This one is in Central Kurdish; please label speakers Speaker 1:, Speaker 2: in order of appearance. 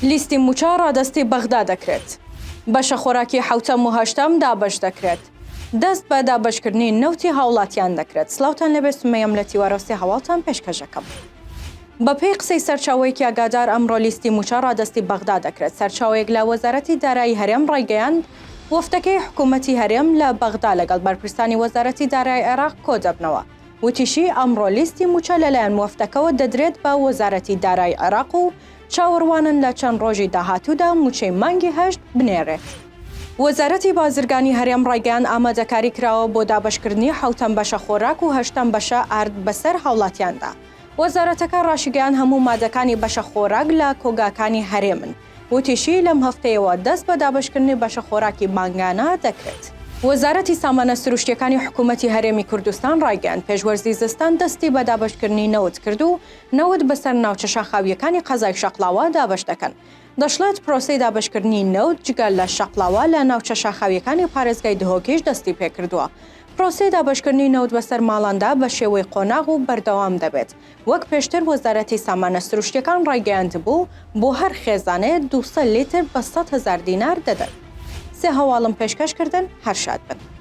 Speaker 1: لیستی موچە ڕادەستی بەغدا دەکرێت. بەشە خۆراکی حوتەم و هەشتەم دابەش دەکرێت. دەست بە دابەشکردنی نەوتی هاوڵاتیان دەکرێت. سلااوتان لەبێ سمەیەم لە تیوارەستی هەواڵتان پێشکەشەکەم. بەپێی قسەی سەرچاوەیەکی ئاگادار ئەمڕۆ لیستی موچە ڕادەستی بەغدا دەکرێت. سەرچاوەیەک لە وەزارەتی دارایی هەرێم ڕایگەیاند وەفتەکەی حکوومەتی هەرێم لە بەغدا لەگەڵ بەرپرسانی وەزارەتی دارایی عێراق کۆ دەبنەوە. وتیشی ئەمڕۆ لیستی موچە لەلایەن وەفتەکەەوە دەدرێت بە وەزارەتی دارایی عێراق و چاوەڕوانن لە چەند ڕۆژی داهاتوودا موچەی مانگی هەشت بنێرێت. وەزارەتی بازرگانی هەرێم ڕایگەیان ئامادەکاری کراوە بۆ دابەشکردنی حوتەم بەشە خۆراک و هەشتەم بەشە ئارد بەسەر هاوڵاتیاندا. وەزارەتەکە ڕاشیگەیان هەموو مادەکانی بەشە خۆراک لە کۆگاکانی هەرێمن. وتیشی لەم هەفتەیەوە دەست بە دابەشکردنی بەشە خۆراکی مانگانە دەکرێت. وەزارەتی سامانە سروشتیەکانی حکوومەتی هەرێمی کوردستان ڕایگەیاند پێشوەرزی زستان دەستی بە دابەشکردنی نەوت کرد و نەوت بەسەر ناوچە شاخاویەکانی قەزای شەقڵاوە دابەش دەکەن. دەشڵێت پرۆسەی دابەشکردنی نەوت جگەل لە شەقڵاوە لە ناوچە شاخاویەکانی پارێزگای دهۆکیش دەستی پێکردووە. پرۆسەی دابەشکردنی نەوت بەسەر ماڵاندا بە شێوەی قۆناغ و بەردەوام دەبێت. وەک پێشتر وەزارەتی سامانە سروشتیەکان ڕایگەیاند بوو بۆ هەر خێزانێ 200 لیتر بە 100,000 دینار دەدەن. سێ هەواڵم پێشکەشکردن هەر شاد بن.